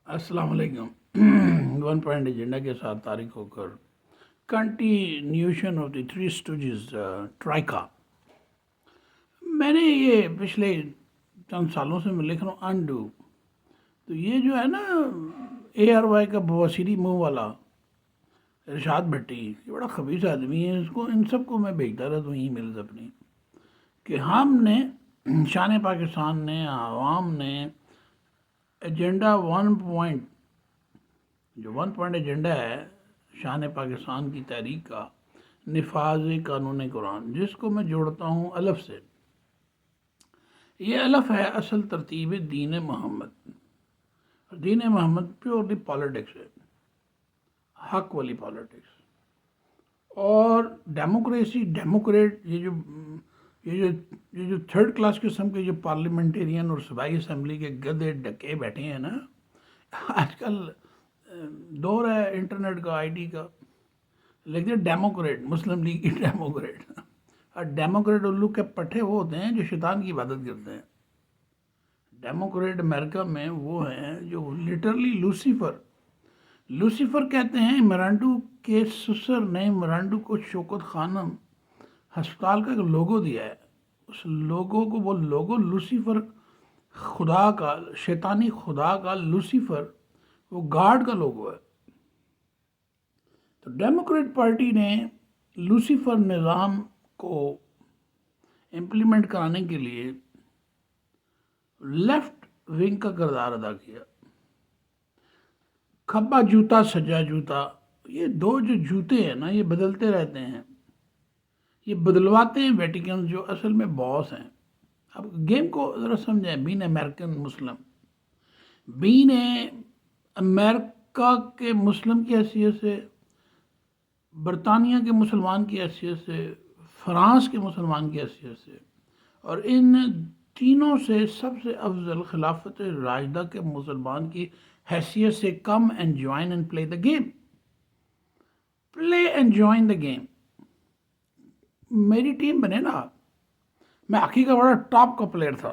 السلام علیکم۔ One point agenda کے ساتھ تاریخ ہو کر continuation of the three stooges troika. میں نے یہ پچھلے چند سالوں سے میں لکھ رہا ہوں انڈو، تو یہ جو ہے نا اے آر وائی کا بواسیری منہ والا ارشاد بھٹی، یہ بڑا خبیث آدمی ہے، اس کو ان سب کو میں بھیجتا رہتا ہوں ای میلز اپنی کہ ہم نے شان پاکستان نے عوام نے ایجنڈا جو ون پوائنٹ ایجنڈا ہے شان پاکستان کی تحریک کا نفاذ قانون قرآن، جس کو میں جوڑتا ہوں الف سے۔ یہ الف ہے اصل ترتیب دین محمد۔ دین محمد پیورلی پالیٹکس ہے، حق والی پالیٹکس، اور ڈیموکریسی ڈیموکریٹ یہ جو تھرڈ کلاس قسم کے جو پارلیمنٹیرین اور صوبائی اسمبلی کے گدے ڈکے بیٹھے ہیں نا، آج کل دور ہے انٹرنیٹ کا، آئی ٹی کا، لکھتے ہیں ڈیموکریٹ، مسلم لیگ کی ڈیموکریٹ۔ اور ڈیموکریٹ الو کے پٹھے وہ ہوتے ہیں جو شیطان کی عبادت کرتے ہیں۔ ڈیموکریٹ امریکہ میں وہ ہیں جو لٹرلی لوسیفر کہتے ہیں۔ مرانڈو کے سسر نے مرانڈو کو شوکت خانم ہسپتال کا ایک لوگو دیا ہے، اس لوگو کو وہ لوگو لوسیفر، خدا کا، شیطانی خدا کا لوسیفر، وہ گاڈ کا لوگو ہے۔ تو ڈیموکریٹ پارٹی نے لوسیفر نظام کو امپلیمنٹ کرانے کے لیے لیفٹ ونگ کا کردار ادا کیا۔ کھبا جوتا سجا جوتا، یہ دو جو جوتے ہیں نا، یہ بدلتے رہتے ہیں، یہ بدلواتے ہیں ویٹیکن جو اصل میں باس ہیں۔ اب گیم کو ذرا سمجھیں، بین امریکن مسلم، بین امریکہ کے مسلم کی حیثیت سے، برطانیہ کے مسلمان کی حیثیت سے، فرانس کے مسلمان کی حیثیت سے، اور ان تینوں سے سب سے افضل خلافت راشدہ کے مسلمان کی حیثیت سے، come and join and play the game, play and join the game. میری ٹیم بنے نا، میں ہاکی کا بڑا ٹاپ کا پلیئر تھا،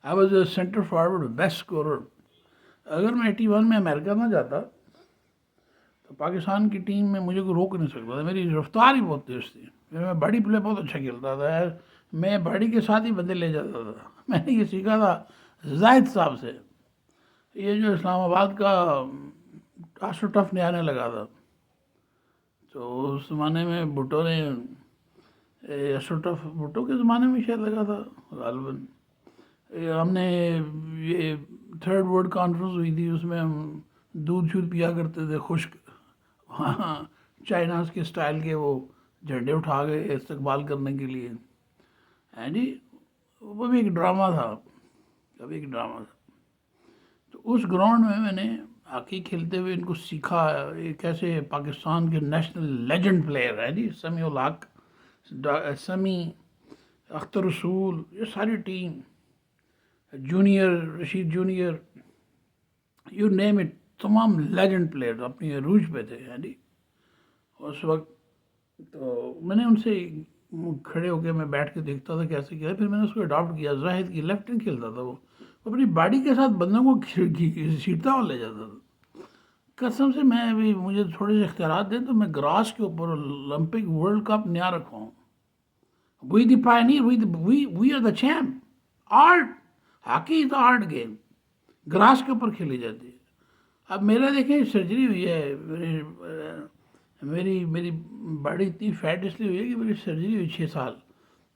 I was a centre forward best scorer. اگر میں 81 میں امریکہ نہ جاتا تو پاکستان کی ٹیم میں مجھے کوئی روک نہیں سکتا تھا، میری رفتار ہی بہت تیز تھی، میں باڈی پلے بہت اچھا کھیلتا تھا، میں باڈی کے ساتھ ہی بندے لے جاتا تھا۔ میں نے یہ سیکھا تھا زاہد صاحب سے، یہ جو اسلام آباد کا آسٹرو ٹف نے آنے لگا تھا، تو اس زمانے میں بھٹو نے آسٹرو ٹف بھٹو کے زمانے میں شاید لگا تھا غالباً، ہم نے یہ تھرڈ ورلڈ کانفرنس ہوئی تھی، اس میں ہم دودھ شودھ پیا کرتے تھے خشک، وہاں چائناز کے سٹائل کے وہ جھنڈے اٹھا گئے استقبال کرنے کے لیے، جی وہ بھی ایک ڈرامہ تھا، تو اس گراؤنڈ میں نے ہاکی کھیلتے ہوئے ان کو سیکھا، یہ کیسے پاکستان کے نیشنل لیجنڈ پلیئر ہے جی، سمیع الحق، سمیع، اختر رسول، یہ ساری team, junior Rashid junior, you name it, تمام لیجنڈ پلیئر اپنی عروج پہ تھے جی اس وقت۔ تو میں نے ان سے کھڑے ہو کے میں بیٹھ کے دیکھتا تھا کیسے کیا، پھر میں نے اس کو اڈاپٹ کیا۔ زاہد کی لیفٹ ہینڈ کھیلتا تھا، وہ اپنی باڈی کے ساتھ بندوں کو سیٹتا ہوا لے جاتا تھا۔ قسم سے میں ابھی مجھے تھوڑے سے اختیارات دیں تو میں گراس کے اوپر اولمپک ورلڈ کپ نیا رکھواؤں، we the pioneer, we are the champ. Art, hockey is art game, grass کے اوپر کھیلی جاتی ہے۔ اب میرا دیکھیں سرجری ہوئی ہے، میری باڈی اتنی فیٹ اس لیے ہوئی ہے کہ میری سرجری ہوئی 6 سال،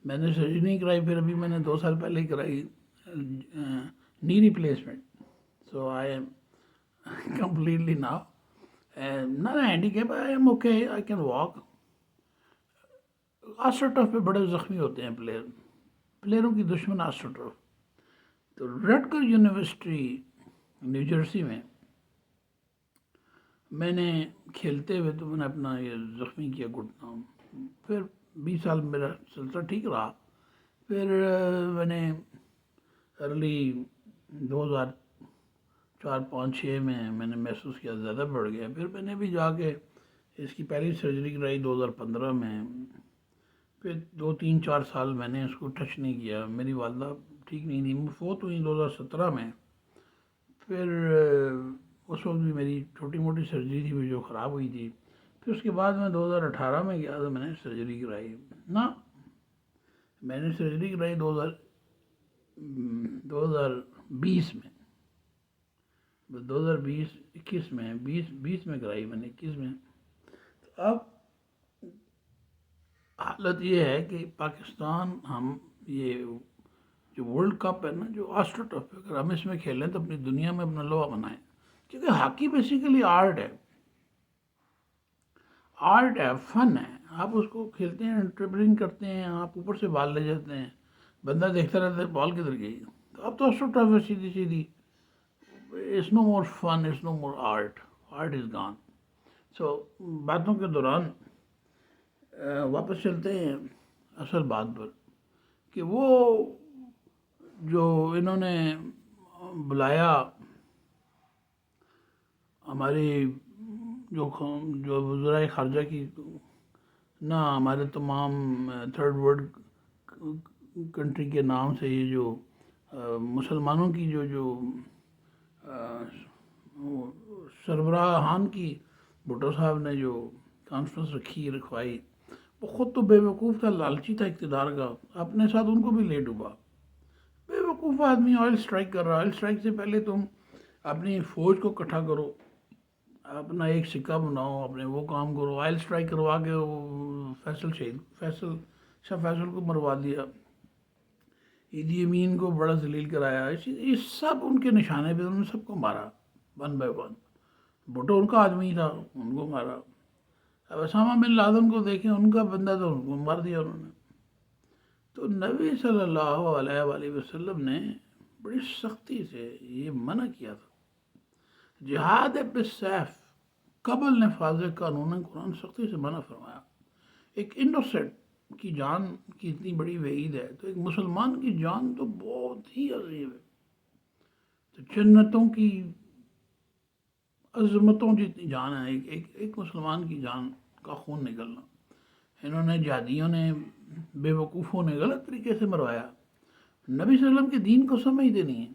میں نے سرجری نہیں کرائی، پھر ابھی میں نے 2 سال پہلے ہی کرائی نی replacement, so I am completely now not handicap, I am okay, I can walk. Astro tough پہ بڑے زخمی ہوتے ہیں پلیئروں کی دشمن آسٹرو ٹف۔ تو رٹگر یونیورسٹی نیو جرسی میں نے کھیلتے ہوئے تو میں نے اپنا یہ زخمی کیا گھٹنا، پھر 20 سال میرا سلسلہ ٹھیک رہا، پھر میں نے ارلی 2004 5 6 میں نے محسوس کیا زیادہ بڑھ گیا، پھر میں نے بھی جا کے اس کی پہلی سرجری کرائی 2015 میں، پھر 2 3 4 سال میں نے اس کو ٹچ نہیں کیا۔ میری والدہ ٹھیک نہیں تھی، فوت ہوئی 2017 میں، پھر اس وقت بھی میری چھوٹی موٹی سرجری تھی وہ جو خراب ہوئی تھی. پھر اس کے بعد میں 2018 میں گیا تو میں نے سرجری کرائی. نہ میں نے سرجری کرائی 2020 میں. 2021 میں 20 میں کرائی میں نے 21 میں. تو اب حالت یہ ہے کہ پاکستان ہم یہ جو ورلڈ کپ ہے نا جو آسٹرو ٹف ہے اگر ہم اس میں کھیلیں تو اپنی دنیا میں اپنا لوہا بنائیں. کیونکہ ہاکی بیسیکلی آرٹ ہے. آرٹ ہے, فن ہے. آپ اس کو کھیلتے ہیں, ٹربلنگ کرتے ہیں, آپ اوپر سے بال لے جاتے ہیں, بندہ دیکھتا رہتا ہے بال کدھر گئی. تو اب تو آسٹرو ٹف ہے سیدھی سیدھی. It's no more fun, it's no more art. Art is gone. سو باتوں کے دوران واپس چلتے ہیں اصل بات پر کہ وہ جو انہوں نے بلایا ہماری جو وزرائے خارجہ کی نہ ہمارے تمام تھرڈ ورلڈ کنٹری کے نام سے یہ جو مسلمانوں کی جو سربراہان کی بھٹو صاحب نے جو کانفرنس رکھوائی وہ خود تو بے وقوف تھا, لالچی تھا اقتدار کا, اپنے ساتھ ان کو بھی لے ڈوبا. بے وقوف آدمی آئل سٹرائک کر رہا. آئل سٹرائک سے پہلے تم اپنی فوج کو اکٹھا کرو, اپنا ایک سکہ بناؤ, اپنے وہ کام کرو. آئل سٹرائک کروا کے شاہ فیصل کو مروا دیا, ایدی امین کو بڑا ذلیل کرایا. یہ سب ان کے نشانے پہ انہوں نے سب کو مارا ون بائی ون. بھٹو ان کا آدمی تھا, ان کو مارا. اب اسامہ بن لادن کو دیکھیں, ان کا بندہ تھا, ان کو مار دیا انہوں نے. تو نبی صلی اللہ علیہ وآلہ وسلم نے بڑی سختی سے یہ منع کیا تھا. جہاد بالسیف قبل نفاذ قانون قرآن سختی سے منع فرمایا. ایک انوسنٹ کی جان کی اتنی بڑی وعید ہے تو ایک مسلمان کی جان تو بہت ہی عظیم ہے. تو جنتوں کی عظمتوں جتنی جان ہے ایک مسلمان کی جان کا خون نکلنا. انہوں نے جہادیوں نے بے وقوفوں نے غلط طریقے سے مروایا. نبی صلی اللہ علیہ وسلم کے دین کو سمجھتے نہیں ہیں.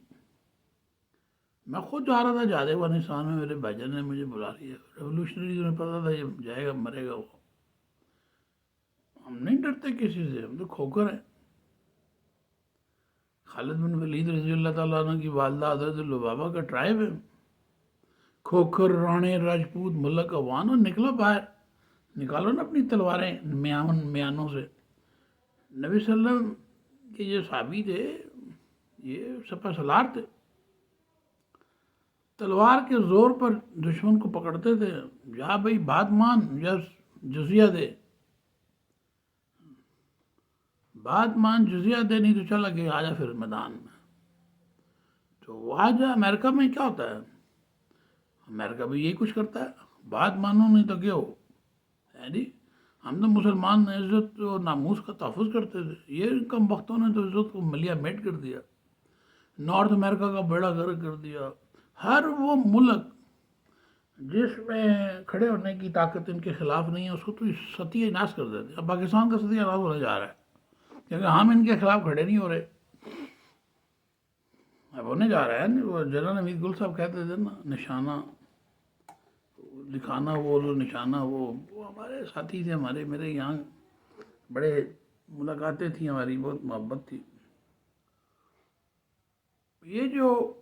میں خود جا رہا تھا جہاد افغانستان میں, میرے بھائی جان نے مجھے بلا لیا. ریولوشنریز میں پتا تھا یہ جائے گا مرے گا. وہ ہم نہیں ڈرتے کسی سے, ہم تو کھوکر ہیں. خالد بن ولید رضی اللہ تعالیٰ عنہ کی والدہ حضرت لبابہ کا ٹرائب ہے. کھوکر, رانے, راجپوت, ملک, عوان, اور نکلو باہر, نکالو نا اپنی تلواریں میانوں سے. نبی صلی اللہ علیہ وسلم کے جو صحابی تھے یہ سپہ سالار تھے, تلوار کے زور پر دشمن کو پکڑتے تھے. یا بھائی بات مان یا جزیہ دے, بات مان جزیہ دے, نہیں تو چلا کہ آجا پھر میدان میں. تو آج امریکہ میں کیا ہوتا ہے, امریکہ بھی یہی کچھ کرتا ہے, بات مانو نہیں تو کیا ہو. جی ہم تو مسلمان عزت و ناموس کا تحفظ کرتے تھے, یہ کم وقتوں نے تو عزت کو ملیا میٹ کر دیا, نارتھ امریکہ کا بیڑا غرق کر دیا. ہر وہ ملک جس میں کھڑے ہونے کی طاقت ان کے خلاف نہیں ہے اس کو تو ستیہ ناش کر دیتے. اب پاکستان کا ستیہ ناش ہونے جا رہا ہے کیونکہ ہم ان کے خلاف کھڑے نہیں ہو رہے. اب ہونے جا رہا ہے. وہ جنرل حمید گل صاحب کہتے تھے نا, نشانہ دکھانا وہ نشانہ, وہ ہمارے ساتھی تھے, میرے یہاں بڑے ملاقاتیں تھیں ہماری, بہت محبت تھی. یہ جو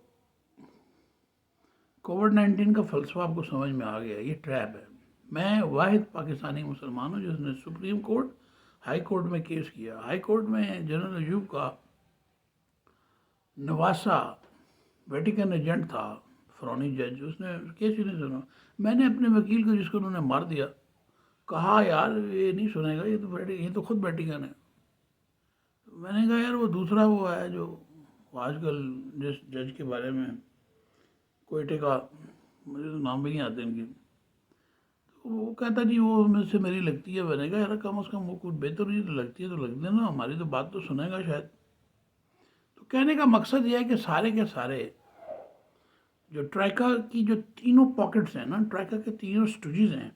کووڈ 19 کا فلسفہ آپ کو سمجھ میں آ گیا, یہ ٹریپ ہے. میں واحد پاکستانی مسلمان ہوں جس نے سپریم کورٹ ہائی کورٹ میں کیس کیا. ہائی کورٹ میں جنرل ایوب کا نواسا ویٹیکن ایجنٹ تھا, فرونی جج, اس نے کیس ہی نہیں سنا. میں نے اپنے وکیل کو جس کو انہوں نے مار دیا کہا یار یہ نہیں سنے گا, یہ تو خود ویٹیکن ہے. میں نے کہا یار وہ دوسرا وہ ہے جو آج کل جس جج کے بارے میں کوئٹے کا, مجھے تو نام بھی نہیں آتے ان کی, وہ کہتا جی وہ مجھ سے میری لگتی ہے. میں نے کہا یار کم از کم وہ کچھ بہتر نہیں تو لگتی ہے تو لگ دینا, ہماری تو بات تو سنے گا شاید. تو کہنے کا مقصد یہ ہے کہ سارے کے سارے جو ٹرائکا کی جو تینوں پاکٹس ہیں نا, ٹرائکا کے تینوں سٹوجیز ہیں,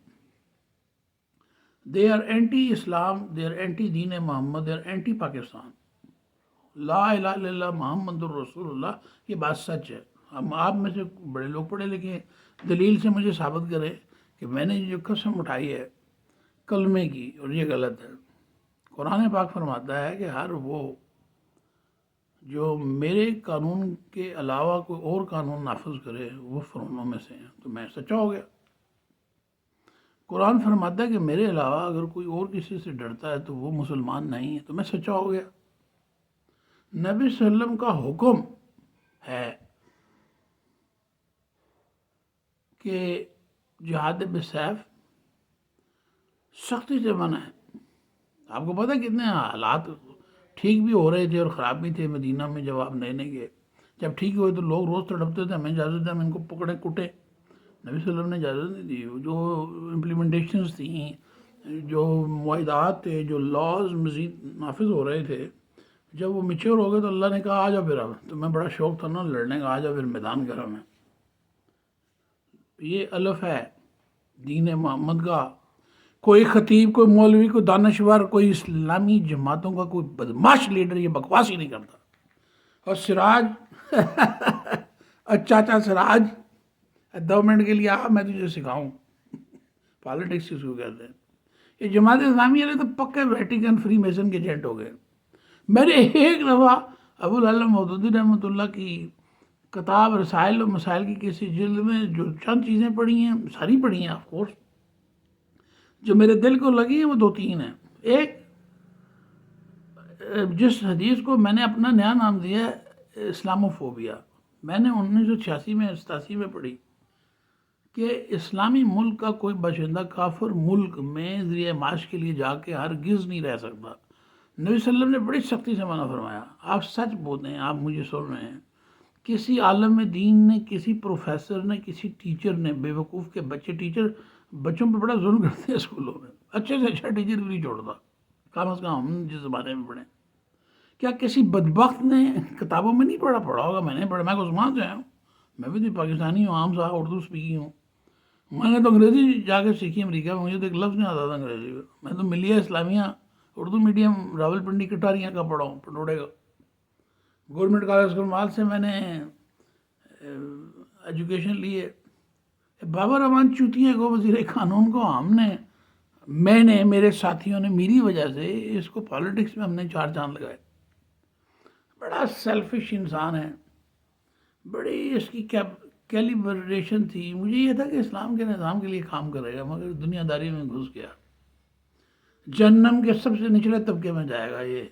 they are anti Islam, they are anti دین محمد, دے آر اینٹی پاکستان. لا الہ الا اللہ محمد الرسول اللہ, یہ بات سچ ہے. ہم آپ میں سے بڑے لوگ پڑھے لکھے ہیں، دلیل سے مجھے ثابت کریں کہ میں نے جو قسم اٹھائی ہے کلمے کی اور یہ غلط ہے۔ قرآن پاک فرماتا ہے کہ ہر وہ جو میرے قانون کے علاوہ کوئی اور قانون نافذ کرے وہ فرعونوں میں سے ہیں، تو میں سچا ہو گیا۔ قرآن فرماتا ہے کہ میرے علاوہ اگر کوئی اور کسی سے ڈرتا ہے تو وہ مسلمان نہیں ہے، تو میں سچا ہو گیا۔ نبی صلی اللہ علیہ وسلم کا حکم ہے کہ جہاد بالسیف سختی سے منع ہے۔ آپ کو پتہ ہے کتنے حالات ٹھیک بھی ہو رہے تھے اور خراب بھی تھے مدینہ میں جب آپ نئے نئے گئے۔ جب ٹھیک ہوئے تو لوگ روز تڑپتے تھے، ہمیں اجازت ہے ہم ان کو پکڑے کٹے، نبی صلی اللہ علیہ وسلم نے اجازت نہیں دی۔ جو امپلیمنٹیشنز تھیں، جو معاہدات تھے، جو لاز مزید نافذ ہو رہے تھے، جب وہ میچور ہو گئے تو اللہ نے کہا آ جاؤ پھر، اب تمہیں بڑا شوق تھا نا لڑنے کا، آ جاؤ پھر میدان گرم ہے۔ یہ الف ہے دین محمد کا۔ کوئی خطیب، کوئی مولوی، کوئی دانشور، کوئی اسلامی جماعتوں کا کوئی بدماش لیڈر یہ بکواس ہی نہیں کرتا۔ اور سراج اور چاچا سراج 2 منٹ کے لیے آ، میں تجھے سکھاؤں پالیٹکس کس کو کہتے ہیں۔ یہ جماعت اسلامی والے تو پکے ویٹیکن فری میسن کے ایجنٹ ہو گئے۔ میں نے ایک دفعہ ابو العلم مودودی رحمۃ اللہ کی کتاب رسائل و مسائل کی کسی جلد میں جو چند چیزیں پڑھی ہیں، ساری پڑھی ہیں آف کورس، جو میرے دل کو لگی ہیں وہ 2-3 ہیں۔ ایک، جس حدیث کو میں نے اپنا نیا نام دیا ہے اسلاموفوبیا، میں نے 1986 میں 87 میں پڑھی کہ اسلامی ملک کا کوئی باشندہ کافر ملک میں ذریعہ معاش کے لیے جا کے ہرگز نہیں رہ سکتا۔ نبی صلی اللہ علیہ وسلم نے بڑی سختی سے منع فرمایا۔ آپ سچ بولتے ہیں، آپ مجھے سن رہے ہیں، کسی عالم دین نے، کسی پروفیسر نے، کسی ٹیچر نے، بے وقوف کے بچے، ٹیچر بچوں پہ بڑا ظلم کرتے ہیں اسکولوں میں، اچھے سے اچھا ٹیچر بھی نہیں چھوڑتا، کم از کم ہم جس زمانے میں پڑھیں۔ کیا کسی بدبخت نے کتابوں میں نہیں پڑھا ہوگا؟ میں نے پڑھا، میں عثمان سے آیا ہوں، میں بھی تو پاکستانی ہوں، عام سا اردو اسپیکنگ ہوں۔ میں نے تو انگریزی جا کے سیکھی امریکہ میں، مجھے تو ایک لفظ نہیں آتا تھا انگریزی میں۔ میں تو ملیہ اسلامیہ اردو میڈیم راولپنڈی کٹاریاں کا پڑھا ہوں، پٹوڑے کا۔ گورنمنٹ کالج اسکول مال سے میں نے ایجوکیشن لی ہے۔ بابر رحمان چوتیے کو، وزیر قانون کو میں نے میرے ساتھیوں نے میری وجہ سے اس کو پالیٹکس میں ہم نے 4 چاند لگائے۔ بڑا سیلفش انسان ہے، بڑی اس کی کیلیبریشن تھی۔ مجھے یہ تھا کہ اسلام کے نظام کے لیے کام کرے گا، مگر دنیا داری میں گھس گیا، جہنم کے سب سے نچلے طبقے میں جائے گا۔ یہ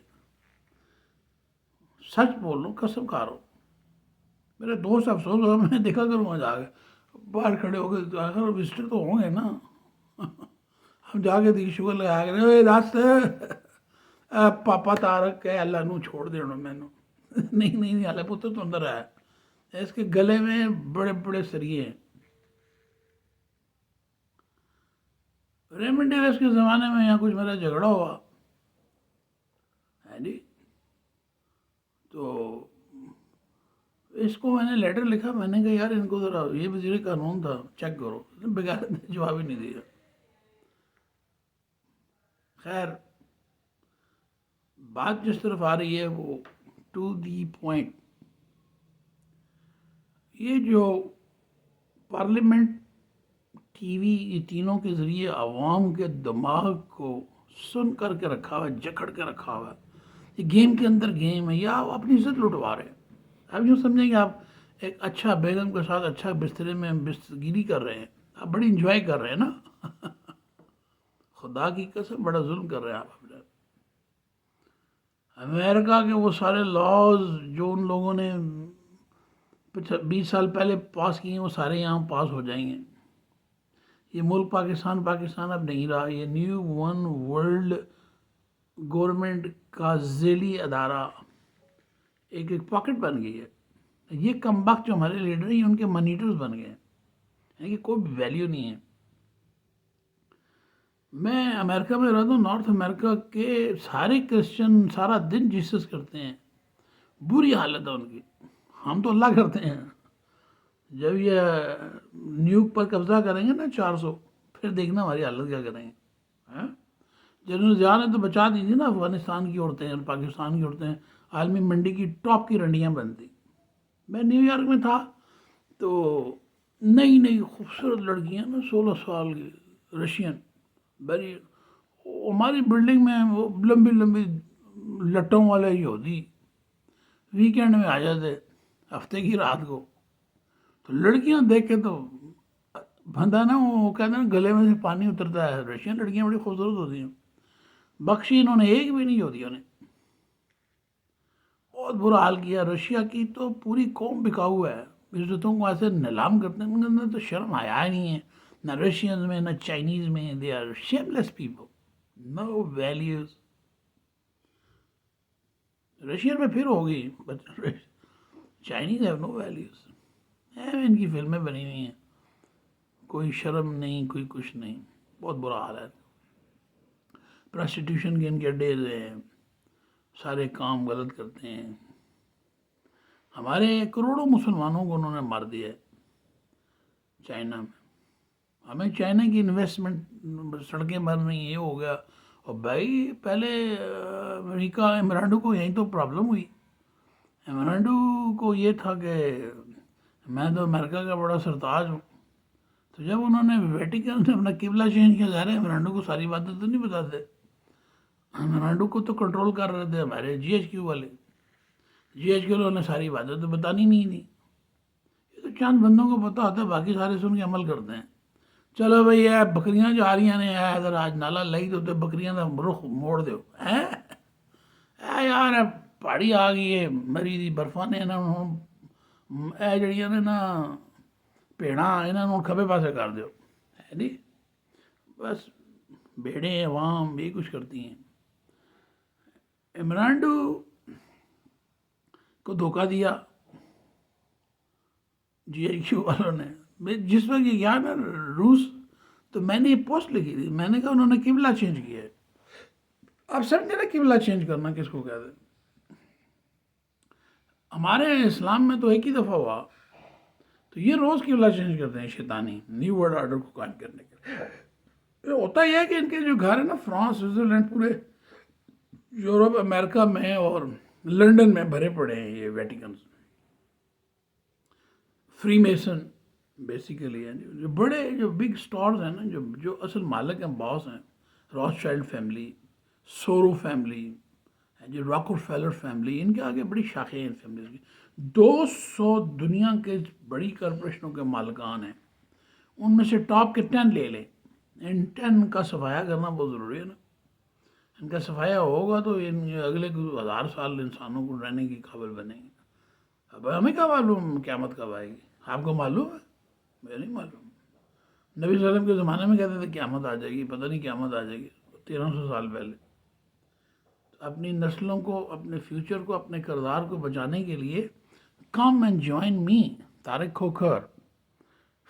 سچ بول رہا ہوں، قسم کھا رہا ہوں۔ میرے دوست افسوس ہوگا، میں دیکھا کروں گا جا کے باہر کھڑے ہو کے، آخر وزٹر تو ہوں گے نا، ہم جا کے دیکھ شکر لگا کے اے دس پاپا تارک ہے اللہ نو چھوڑ دینا مینو نہیں اللہ پتر تو اندر آیا، اس کے گلے میں بڑے بڑے سریے ہیں۔ ریمنڈ ڈیوس کے زمانے میں یہاں کچھ میرا جھگڑا ہوا ہے جی، تو اس کو میں نے لیٹر لکھا، میں نے کہا یار ان کو ذرا، یہ وزیر قانون تھا، چیک کرو، بغیر جواب ہی نہیں دیا۔ خیر بات جس طرف آ رہی ہے وہ ٹو دی پوائنٹ، یہ جو پارلیمنٹ، ٹی وی، یہ تینوں کے ذریعے عوام کے دماغ کو سن کر کے رکھا ہوا ہے، جکڑ کے رکھا ہوا ہے، یہ گیم کے اندر گیم ہے، یا آپ اپنی عزت لٹوا رہے ہیں۔ آپ یوں سمجھیں کہ آپ ایک اچھا بیگم کے ساتھ اچھا بسترے میں بستگیری کر رہے ہیں، آپ بڑی انجوائے کر رہے ہیں نا خدا کی قسم بڑا ظلم کر رہے ہیں آپ اپنے۔ امریکہ کے وہ سارے لاز جو ان لوگوں نے 20 سال پہلے پاس کیے ہیں، وہ سارے یہاں پاس ہو جائیں گے۔ یہ ملک پاکستان اب نہیں رہا، یہ نیو ون ورلڈ گورنمنٹ کا ذیلی ادارہ ایک پاکٹ بن گئی ہے۔ یہ کم بخت جو ہمارے لیڈر ہیں، ان کے منیٹرز بن گئے ہیں، یعنی کہ کوئی بھی ویلیو نہیں ہے۔ میں امریکہ میں رہتا ہوں، نارتھ امریکہ کے سارے کرسچن سارا دن جیسس کرتے ہیں، بری حالت ہے ان کی۔ ہم تو اللہ کرتے ہیں، جب یہ نیوک پر قبضہ کریں گے نا 400، پھر دیکھنا ہماری حالت کیا کریں گے۔ جنرل ضیاء نے تو بچا دی تھی نا افغانستان کی عورتیں اور پاکستان کی عورتیں، عالمی منڈی کی ٹاپ کی رنڈیاں بنتی۔ میں نیو یارک میں تھا تو نئی نئی خوبصورت لڑکیاں نا 16 سال کی رشین بری، ہماری بلڈنگ میں وہ لمبی لمبی لٹوں والے ہی ہوتی، ویکینڈ میں آ جاتے ہفتے کی رات کو، تو لڑکیاں دیکھ کے تو بندہ نا وہ کہتے ہیں گلے میں سے پانی اترتا ہے. رشین لڑکیاں بڑی خوبصورت ہوتی ہیں، بخشی انہوں نے ایک بھی نہیں ہوتی انہیں. بہت برا حال کیا. رشیا کی تو پوری قوم بکاؤ ہے، عزتوں کو ایسے نیلام کرتے ہیں، ان کے اندر تو شرم آیا ہی نہیں ہے، نہ رشینز میں نہ چائنیز میں. They are shameless people, no values. Russian میں پھر ہوگی but Chinese have no values. ان کی فلمیں بنی ہوئی ہیں، کوئی شرم نہیں، کوئی کچھ نہیں. بہت برا حال ہے. پراسٹیٹیوشن کے ان کے اڈے ہیں، سارے کام غلط کرتے ہیں. ہمارے کروڑوں مسلمانوں کو انہوں نے مار دیا ہے چائنا میں. ہمیں چائنا کی انویسٹمنٹ، سڑکیں بن رہی ہیں، یہ ہو گیا. اور بھائی پہلے امریکہ ایمرانڈو کو یہیں تو پرابلم ہوئی. ایمرانڈو کو یہ تھا کہ میں تو امریکہ کا بڑا سرتاج ہوں. تو جب انہوں نے ویٹیکن سے اپنا قبلہ چینج کیا، ظاہر ہے ایمرانڈو کو ساری باتیں تو نہیں بتاتے. ایمرانڈو کو تو کنٹرول کر رہے تھے ہمارے جی ایچ کیو والے. جی ایچ کیو والوں نے ساری باتیں تو بتانی نہیں تھی. یہ تو چند بندوں کو پتہ ہوتا ہے، باقی سارے سن کے عمل کرتے ہیں. چلو بھئی اے بکریاں جو آ رہی نے ادھر آج نالا لئی تو بکریاں دا رخ موڑ دیو. اے یار پہاڑی آ گئی ہے مری دی برفاں نے اے جڑیاں نے نا بھیڑاں انہوں کھبے پاسے کر دیو. ہے نہیں، بس بھیڑیں عوام یہ کچھ کرتی ہیں. ایمرانڈو کو دھوکہ دیا جی ایچ کیو والوں نے. جس وقت یہ گیا نا روس، تو میں نے یہ پوسٹ لکھی تھی. میں نے کہا انہوں نے قبلہ چینج کیا ہے. آپ سمجھے نا قبلہ چینج کرنا کس کو کہتے ہیں؟ ہمارے اسلام میں تو ایک ہی دفعہ ہوا، تو یہ روز قبلہ چینج کرتے ہیں شیطانی نیو ورلڈ آرڈر کو قائم کرنے کے لیے. یہ ہوتا یہ ہے کہ ان کے جو گھر ہے نا فرانس، سوئٹزرلینڈ، پورے یورپ، امریکہ میں اور لنڈن میں بھرے پڑے ہیں یہ ویٹیکنز. فری میسن بیسیکلی ہیں جو بڑے جو بگ سٹارز ہیں نا، جو اصل مالک ہیں، باس ہیں. راس چائلڈ فیملی، سورو فیملی، جو راکر فیلر فیملی، ان کے آگے بڑی شاخیں ہیں فیملیز کی. 200 دنیا کے بڑی کارپوریشنوں کے مالکان ہیں. ان میں سے ٹاپ کے 10 لے لیں. ان 10 کا صفایا کرنا بہت ضروری ہے نا. ان کا صفایا ہوگا تو ان اگلے 1000 سال انسانوں کو رہنے کی قابل بنیں گے. اب ہمیں کیا معلوم قیامت کب آئے گی؟ آپ کو معلوم ہے؟ مجھے نہیں معلوم. نبی صلی اللہ علیہ وسلم کے زمانے میں کہتے تھے قیامت آ جائے گی. پتہ نہیں قیامت آ جائے گی 1300 سال پہلے. اپنی نسلوں کو، اپنے فیوچر کو، اپنے کردار کو بچانے کے لیے come and join me Tariq Khokhar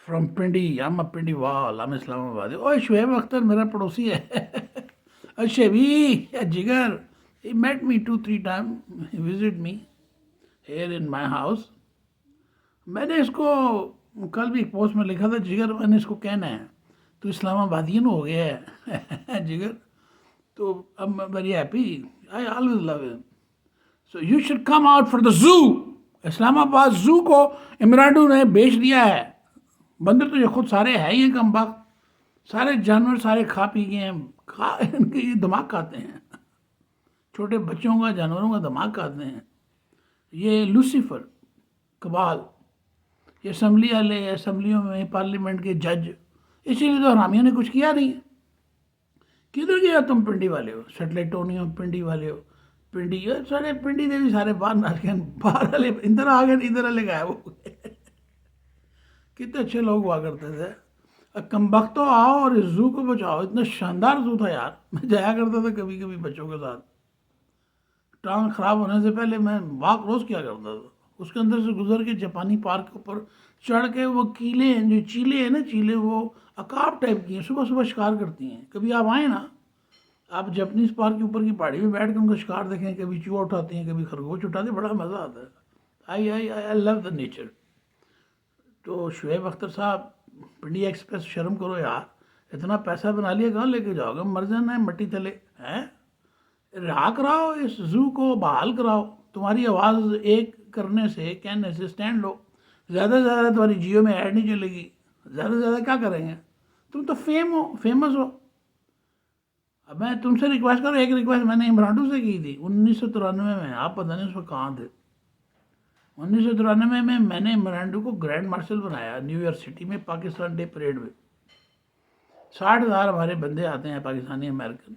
from Pindi. I'm a Pindi وال، I'm اسلام آبادی. اوہ شعیب اختر میرا پڑوسی ہے. شیبی جگر he met me 2-3 times, he visited me here in my house. میں نے اس کو کل بھی ایک پوسٹ میں لکھا تھا، جگر میں نے اس کو کہنا ہے تو اسلام آبادین ہو گیا ہے جگر. تو I'm very happy. I always love him. So you should come out for the zoo. اسلام آباد زو کو ایمرانڈو نے بیچ دیا ہے. بندر تو یہ خود سارے ہیں ہی کم بخت، سارے جانور سارے کھا پی گئے ہیں. ان کے یہ دماغ کھاتے ہیں، چھوٹے بچوں کا، جانوروں کا دماغ کھاتے ہیں. یہ لوسیفر کبال، یہ اسمبلی والے، اسمبلیوں میں پارلیمنٹ کے جج، اسی لیے تو حرامیوں نے کچھ کیا نہیں. کدھر گیا تم پنڈی والے ہو؟ سیٹلائٹونیو پنڈی والے ہو. پنڈی سارے پنڈی دے بھی سارے باہر نہ گئے، باہر والے ادھر آ گئے، ادھر والے غائب ہو گئے. کتنے اچھے لوگ ہوا کرتے تھے. کم بختوں آؤ اور اس زو کو بچاؤ. اتنا شاندار زو تھا یار. میں جایا کرتا تھا کبھی کبھی بچوں کے ساتھ. ٹانگ خراب ہونے سے پہلے میں واک روز کیا کرتا تھا. اس کے اندر سے گزر کے جاپانی پارک کے اوپر چڑھ کے وہ کیلے ہیں، جو چیلے ہیں نا، چیلے وہ عقاب ٹائپ کی ہیں، صبح صبح شکار کرتی ہیں. کبھی آپ آئیں نا، آپ جاپنیز پارک کے اوپر کی پہاڑی میں بیٹھ کے ان کا شکار دیکھیں. کبھی چوہا اٹھاتے ہیں، کبھی خرگوش اٹھاتے ہیں. بڑا مزہ آتا ہے. آئی لو دا نیچر. تو شعیب اختر صاحب، پنڈی ایکسپریس، شرم کرو یار. اتنا پیسہ بنا لیا، کہاں لے کے جاؤ گے؟ مر جانا ہے مٹی تلے ہیں. رہا کراؤ اس زو کو، بحال کراؤ. تمہاری آواز ایک کرنے سے، کہنے سے اسٹینڈ لو. زیادہ سے زیادہ تمہاری جیو میں ایڈ نہیں چلے گی، زیادہ سے زیادہ کیا کریں گے؟ تم تو فیمس ہو. اب میں تم سے ریکویسٹ کروں، ایک ریکویسٹ میں نے عمرانڈو سے کی تھی 1993 میں، آپ پتہ نہیں اس وقت کہاں تھے. 1993 میں میں نے عمرانڈو کو گرینڈ مارشل بنایا نیو یارک سٹی میں پاکستان ڈے پریڈ میں. 60,000 ہمارے بندے آتے ہیں پاکستانی امریکن